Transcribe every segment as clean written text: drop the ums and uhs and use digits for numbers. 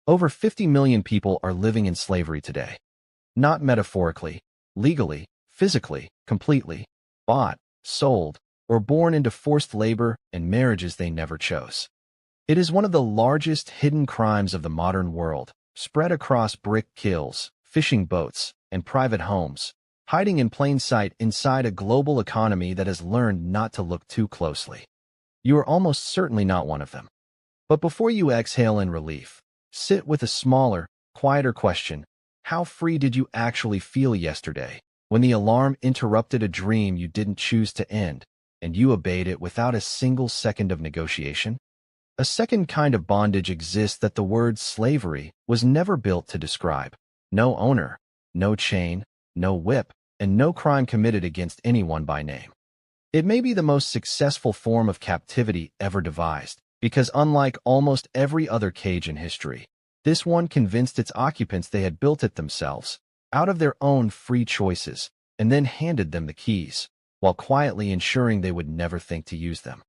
Over 50 million people are living in slavery today. Not metaphorically, legally, physically, completely, bought, sold, or born into forced labor and marriages they never chose. It is one of the largest hidden crimes of the modern world, spread across brick kilns, fishing boats, and private homes, hiding in plain sight inside a global economy that has learned not to look too closely. You are almost certainly not one of them. But before you exhale in relief, sit with a smaller, quieter question. How free did you actually feel yesterday, when the alarm interrupted a dream you didn't choose to end, and you obeyed it without a single second of negotiation? A second kind of bondage exists that the word slavery was never built to describe. No owner, no chain, no whip, and no crime committed against anyone by name. It may be the most successful form of captivity ever devised, because unlike almost every other cage in history, this one convinced its occupants they had built it themselves, out of their own free choices, and then handed them the keys, while quietly ensuring they would never think to use them.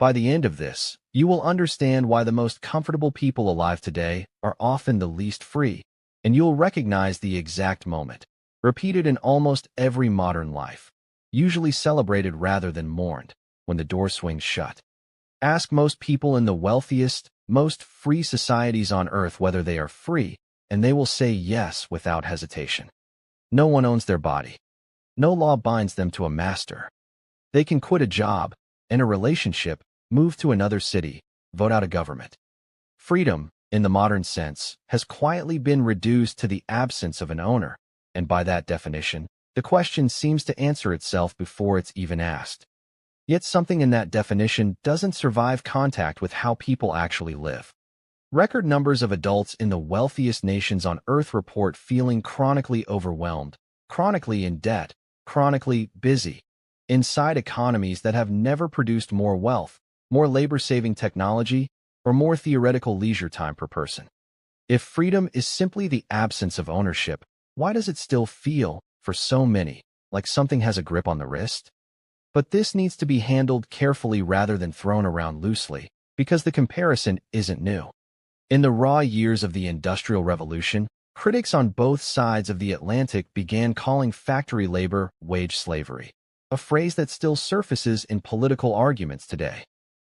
By the end of this, you will understand why the most comfortable people alive today are often the least free, and you'll recognize the exact moment, repeated in almost every modern life, usually celebrated rather than mourned, when the door swings shut. Ask most people in the wealthiest, most free societies on earth whether they are free, and they will say yes without hesitation. No one owns their body. No law binds them to a master. They can quit a job, end a relationship, move to another city, vote out a government. Freedom, in the modern sense, has quietly been reduced to the absence of an owner, and by that definition, the question seems to answer itself before it's even asked. Yet something in that definition doesn't survive contact with how people actually live. Record numbers of adults in the wealthiest nations on Earth report feeling chronically overwhelmed, chronically in debt, chronically busy, inside economies that have never produced more wealth, more labor-saving technology, or more theoretical leisure time per person. If freedom is simply the absence of ownership, why does it still feel, for so many, like something has a grip on the wrist? But this needs to be handled carefully rather than thrown around loosely, because the comparison isn't new. In the raw years of the Industrial Revolution, critics on both sides of the Atlantic began calling factory labor wage slavery, a phrase that still surfaces in political arguments today.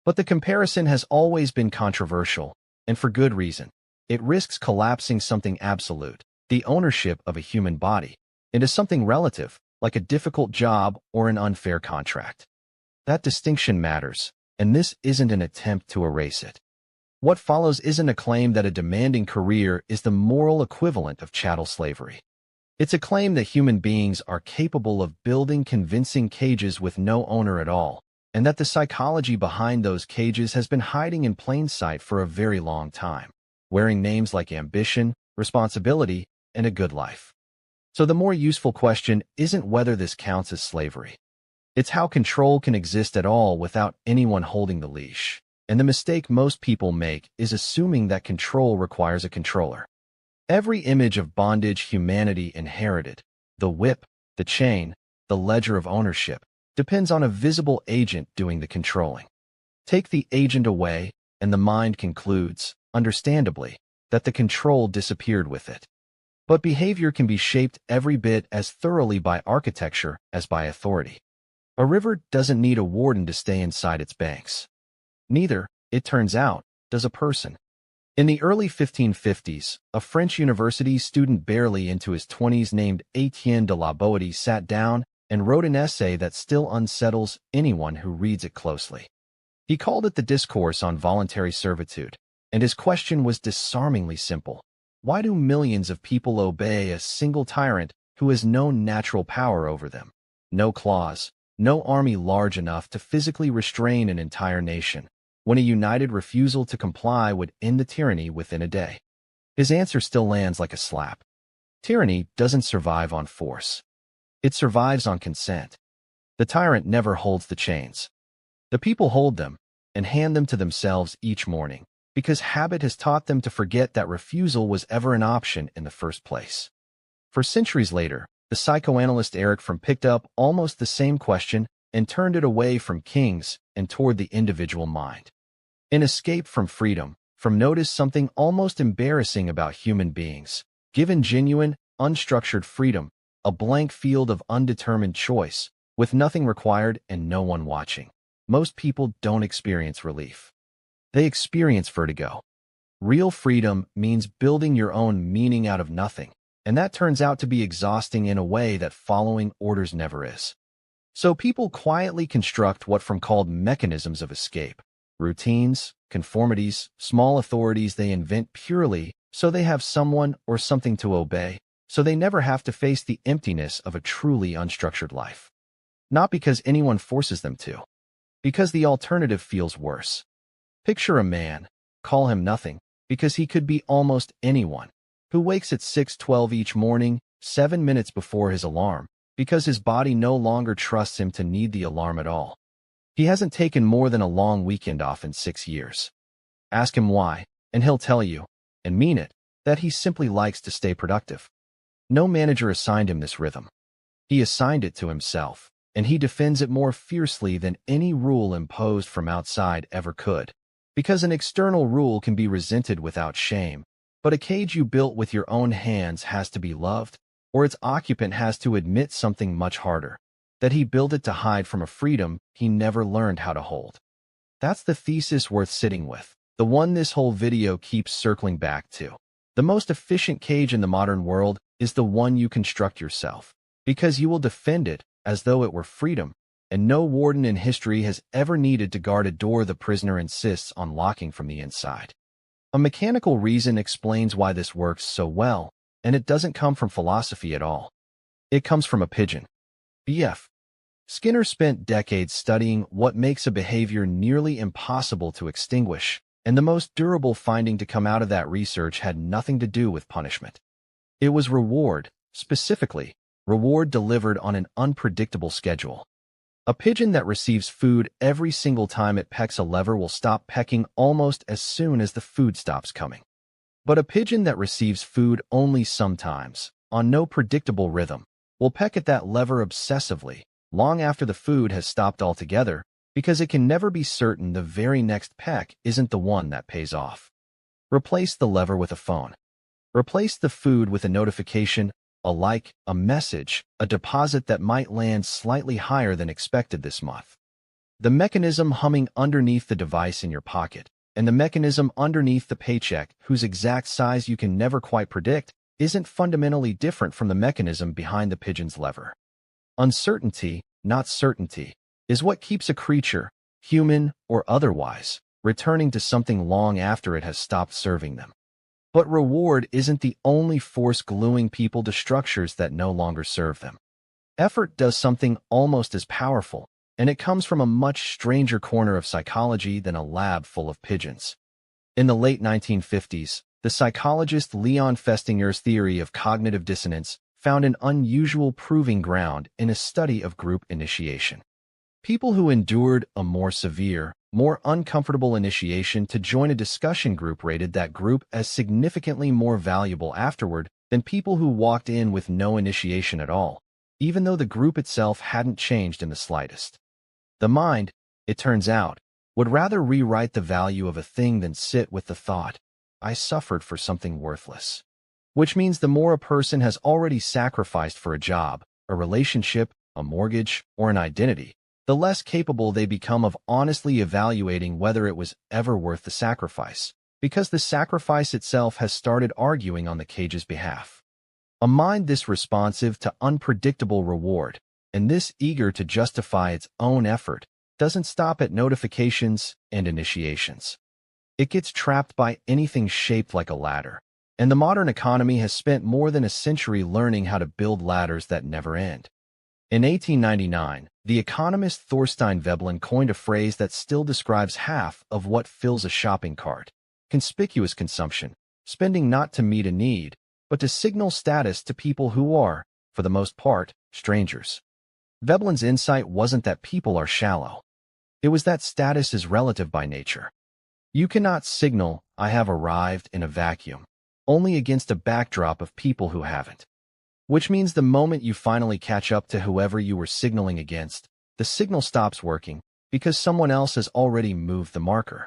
But the comparison has always been controversial, and for good reason. It risks collapsing something absolute, the ownership of a human body, into something relative, like a difficult job or an unfair contract. That distinction matters, and this isn't an attempt to erase it. What follows isn't a claim that a demanding career is the moral equivalent of chattel slavery. It's a claim that human beings are capable of building convincing cages with no owner at all, and that the psychology behind those cages has been hiding in plain sight for a very long time, wearing names like ambition, responsibility, and a good life. So the more useful question isn't whether this counts as slavery. It's how control can exist at all without anyone holding the leash. And the mistake most people make is assuming that control requires a controller. Every image of bondage humanity inherited, the whip, the chain, the ledger of ownership, depends on a visible agent doing the controlling. Take the agent away, and the mind concludes, understandably, that the control disappeared with it. But behavior can be shaped every bit as thoroughly by architecture as by authority. A river doesn't need a warden to stay inside its banks. Neither, it turns out, does a person. In the early 1550s, a French university student barely into his 20s named Étienne de La Boétie sat down and wrote an essay that still unsettles anyone who reads it closely. He called it the Discourse on Voluntary Servitude, and his question was disarmingly simple. Why do millions of people obey a single tyrant who has no natural power over them? No claws, no army large enough to physically restrain an entire nation, when a united refusal to comply would end the tyranny within a day. His answer still lands like a slap. Tyranny doesn't survive on force. It survives on consent. The tyrant never holds the chains. The people hold them and hand them to themselves each morning, because habit has taught them to forget that refusal was ever an option in the first place. For centuries later, the psychoanalyst Erich Fromm picked up almost the same question and turned it away from kings and toward the individual mind. In Escape from Freedom, Fromm noticed something almost embarrassing about human beings. Given genuine, unstructured freedom, a blank field of undetermined choice, with nothing required and no one watching, most people don't experience relief. They experience vertigo. Real freedom means building your own meaning out of nothing, and that turns out to be exhausting in a way that following orders never is. So people quietly construct what Fromm called mechanisms of escape. Routines, conformities, small authorities they invent purely so they have someone or something to obey, so they never have to face the emptiness of a truly unstructured life. Not because anyone forces them to, because the alternative feels worse. Picture a man, call him nothing, because he could be almost anyone, who wakes at 6:12 each morning, 7 minutes before his alarm, because his body no longer trusts him to need the alarm at all. He hasn't taken more than a long weekend off in 6 years. Ask him why, and he'll tell you, and mean it, that he simply likes to stay productive. No manager assigned him this rhythm. He assigned it to himself, and he defends it more fiercely than any rule imposed from outside ever could. Because an external rule can be resented without shame, but a cage you built with your own hands has to be loved, or its occupant has to admit something much harder, that he built it to hide from a freedom he never learned how to hold. That's the thesis worth sitting with, the one this whole video keeps circling back to. The most efficient cage in the modern world is the one you construct yourself, because you will defend it as though it were freedom, and no warden in history has ever needed to guard a door the prisoner insists on locking from the inside. A mechanical reason explains why this works so well, and it doesn't come from philosophy at all. It comes from a pigeon. BF. Skinner spent decades studying what makes a behavior nearly impossible to extinguish, and the most durable finding to come out of that research had nothing to do with punishment. It was reward, specifically, reward delivered on an unpredictable schedule. A pigeon that receives food every single time it pecks a lever will stop pecking almost as soon as the food stops coming. But a pigeon that receives food only sometimes, on no predictable rhythm, will peck at that lever obsessively, long after the food has stopped altogether, because it can never be certain the very next peck isn't the one that pays off. Replace the lever with a phone. Replace the food with a notification, a like, a message, a deposit that might land slightly higher than expected this month. The mechanism humming underneath the device in your pocket, and the mechanism underneath the paycheck whose exact size you can never quite predict, isn't fundamentally different from the mechanism behind the pigeon's lever. Uncertainty, not certainty, is what keeps a creature, human or otherwise, returning to something long after it has stopped serving them. But reward isn't the only force gluing people to structures that no longer serve them. Effort does something almost as powerful, and it comes from a much stranger corner of psychology than a lab full of pigeons. In the late 1950s, the psychologist Leon Festinger's theory of cognitive dissonance found an unusual proving ground in a study of group initiation. People who endured a more severe, more uncomfortable initiation to join a discussion group rated that group as significantly more valuable afterward than people who walked in with no initiation at all, even though the group itself hadn't changed in the slightest. The mind, it turns out, would rather rewrite the value of a thing than sit with the thought, I suffered for something worthless. Which means the more a person has already sacrificed for a job, a relationship, a mortgage, or an identity, the less capable they become of honestly evaluating whether it was ever worth the sacrifice, because the sacrifice itself has started arguing on the cage's behalf. A mind this responsive to unpredictable reward, and this eager to justify its own effort, doesn't stop at notifications and initiations. It gets trapped by anything shaped like a ladder, and the modern economy has spent more than a century learning how to build ladders that never end. In 1899, the economist Thorstein Veblen coined a phrase that still describes half of what fills a shopping cart: conspicuous consumption, spending not to meet a need, but to signal status to people who are, for the most part, strangers. Veblen's insight wasn't that people are shallow. It was that status is relative by nature. You cannot signal, I have arrived, in a vacuum, only against a backdrop of people who haven't. Which means the moment you finally catch up to whoever you were signaling against, the signal stops working because someone else has already moved the marker.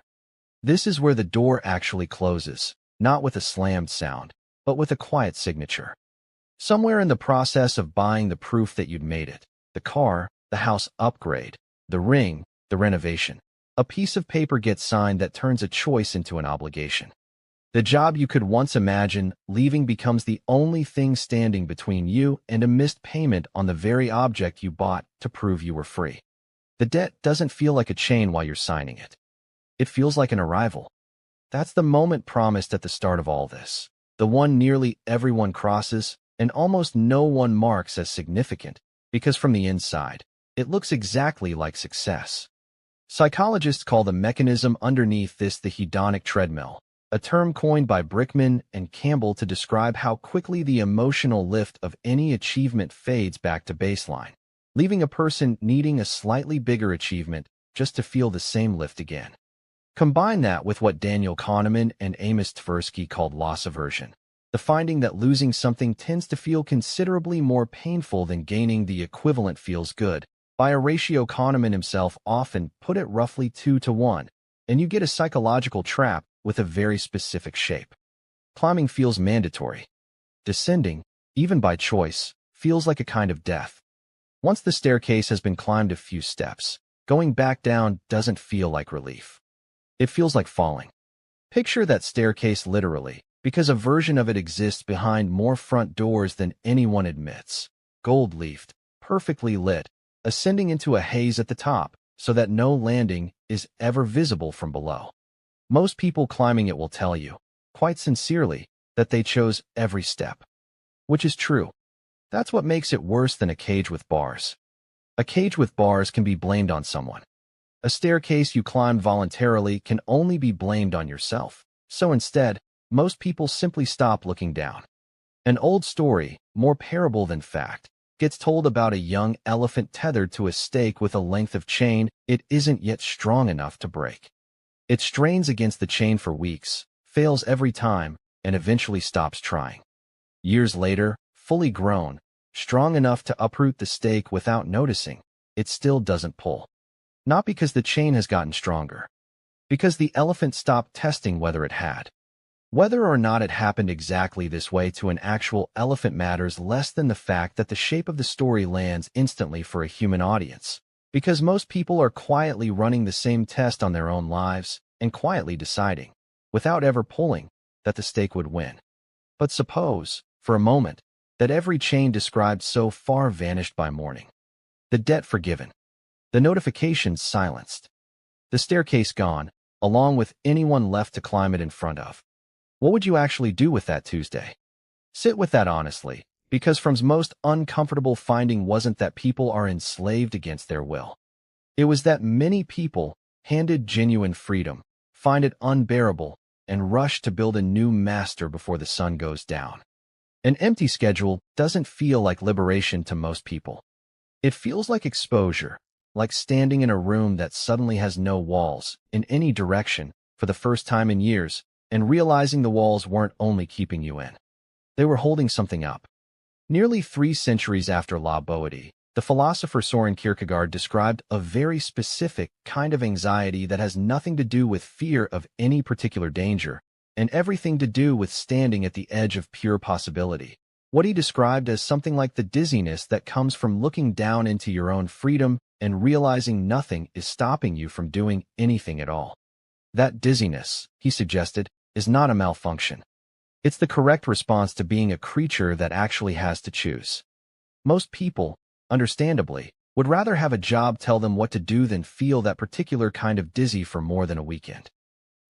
This is where the door actually closes, not with a slammed sound, but with a quiet signature. Somewhere in the process of buying the proof that you'd made it, the car, the house upgrade, the ring, the renovation, a piece of paper gets signed that turns a choice into an obligation. The job you could once imagine leaving becomes the only thing standing between you and a missed payment on the very object you bought to prove you were free. The debt doesn't feel like a chain while you're signing it. It feels like an arrival. That's the moment promised at the start of all this, the one nearly everyone crosses and almost no one marks as significant, because from the inside, it looks exactly like success. Psychologists call the mechanism underneath this the hedonic treadmill, a term coined by Brickman and Campbell to describe how quickly the emotional lift of any achievement fades back to baseline, leaving a person needing a slightly bigger achievement just to feel the same lift again. Combine that with what Daniel Kahneman and Amos Tversky called loss aversion, the finding that losing something tends to feel considerably more painful than gaining the equivalent feels good. By a ratio Kahneman himself often put it roughly 2-to-1, and you get a psychological trap with a very specific shape. Climbing feels mandatory. Descending, even by choice, feels like a kind of death. Once the staircase has been climbed a few steps, going back down doesn't feel like relief. It feels like falling. Picture that staircase literally, because a version of it exists behind more front doors than anyone admits. Gold-leafed, perfectly lit, ascending into a haze at the top, so that no landing is ever visible from below. Most people climbing it will tell you, quite sincerely, that they chose every step. Which is true. That's what makes it worse than a cage with bars. A cage with bars can be blamed on someone. A staircase you climbed voluntarily can only be blamed on yourself. So instead, most people simply stop looking down. An old story, more parable than fact, gets told about a young elephant tethered to a stake with a length of chain it isn't yet strong enough to break. It strains against the chain for weeks, fails every time, and eventually stops trying. Years later, fully grown, strong enough to uproot the stake without noticing, it still doesn't pull. Not because the chain has gotten stronger. Because the elephant stopped testing whether it had. Whether or not it happened exactly this way to an actual elephant matters less than the fact that the shape of the story lands instantly for a human audience. Because most people are quietly running the same test on their own lives and quietly deciding, without ever pulling, that the stake would win. But suppose, for a moment, that every chain described so far vanished by morning. The debt forgiven. The notifications silenced. The staircase gone, along with anyone left to climb it in front of. What would you actually do with that Tuesday? Sit with that honestly, because Fromm's most uncomfortable finding wasn't that people are enslaved against their will. It was that many people, handed genuine freedom, find it unbearable and rush to build a new master before the sun goes down. An empty schedule doesn't feel like liberation to most people. It feels like exposure, like standing in a room that suddenly has no walls in any direction for the first time in years, and realizing the walls weren't only keeping you in. They were holding something up. Nearly 3 centuries after La Boétie, the philosopher Søren Kierkegaard described a very specific kind of anxiety that has nothing to do with fear of any particular danger, and everything to do with standing at the edge of pure possibility. What he described as something like the dizziness that comes from looking down into your own freedom and realizing nothing is stopping you from doing anything at all. That dizziness, he suggested, is not a malfunction. It's the correct response to being a creature that actually has to choose. Most people, understandably, would rather have a job tell them what to do than feel that particular kind of dizzy for more than a weekend.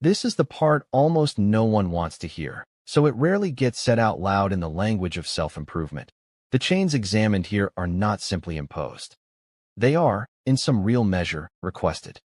This is the part almost no one wants to hear, so it rarely gets said out loud in the language of self-improvement. The chains examined here are not simply imposed. They are, in some real measure, requested.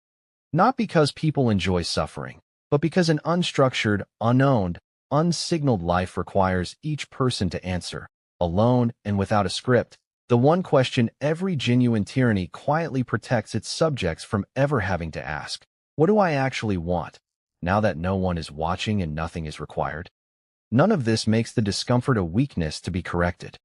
Not because people enjoy suffering, but because an unstructured, unowned, unsignaled life requires each person to answer, alone and without a script, the one question every genuine tyranny quietly protects its subjects from ever having to ask. What do I actually want, now that no one is watching and nothing is required? None of this makes the discomfort a weakness to be corrected.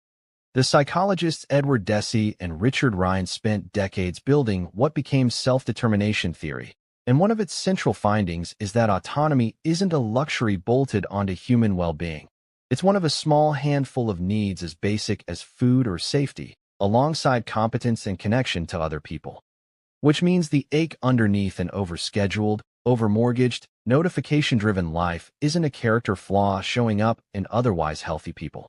The psychologists Edward Deci and Richard Ryan spent decades building what became self-determination theory, And one of its central findings is that autonomy isn't a luxury bolted onto human well-being. It's one of a small handful of needs as basic as food or safety, alongside competence and connection to other people. Which means the ache underneath an overscheduled, overmortgaged, notification-driven life isn't a character flaw showing up in otherwise healthy people.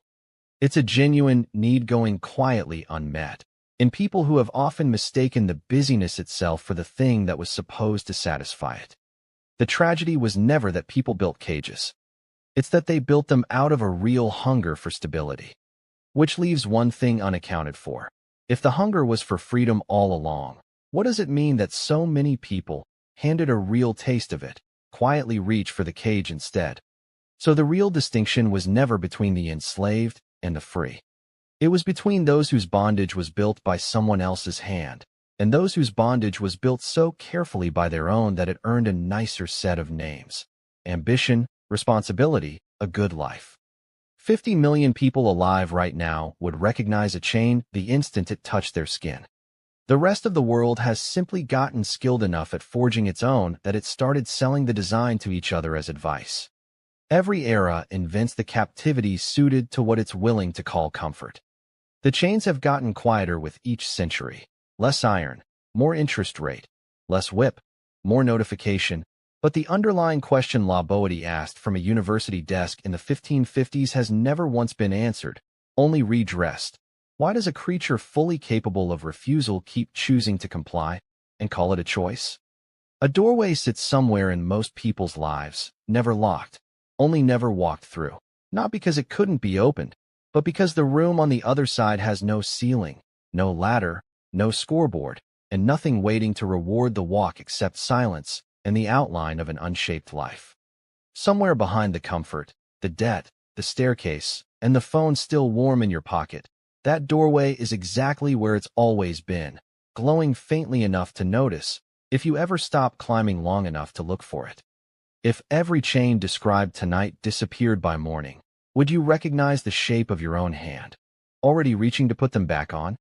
It's a genuine need going quietly unmet, in people who have often mistaken the busyness itself for the thing that was supposed to satisfy it. The tragedy was never that people built cages. It's that they built them out of a real hunger for stability. Which leaves one thing unaccounted for. If the hunger was for freedom all along, what does it mean that so many people, handed a real taste of it, quietly reach for the cage instead? So the real distinction was never between the enslaved and the free. It was between those whose bondage was built by someone else's hand, and those whose bondage was built so carefully by their own that it earned a nicer set of names: ambition, responsibility, a good life. 50 million people alive right now would recognize a chain the instant it touched their skin. The rest of the world has simply gotten skilled enough at forging its own that it started selling the design to each other as advice. Every era invents the captivity suited to what it's willing to call comfort. The chains have gotten quieter with each century. Less iron, more interest rate, less whip, more notification. But the underlying question La Boétie asked from a university desk in the 1550s has never once been answered, only redressed. Why does a creature fully capable of refusal keep choosing to comply and call it a choice? A doorway sits somewhere in most people's lives, never locked, only never walked through. Not because it couldn't be opened, but because the room on the other side has no ceiling, no ladder, no scoreboard, and nothing waiting to reward the walk except silence and the outline of an unshaped life. Somewhere behind the comfort, the debt, the staircase, and the phone still warm in your pocket, that doorway is exactly where it's always been, glowing faintly enough to notice if you ever stop climbing long enough to look for it. If every chain described tonight disappeared by morning, would you recognize the shape of your own hand, already reaching to put them back on?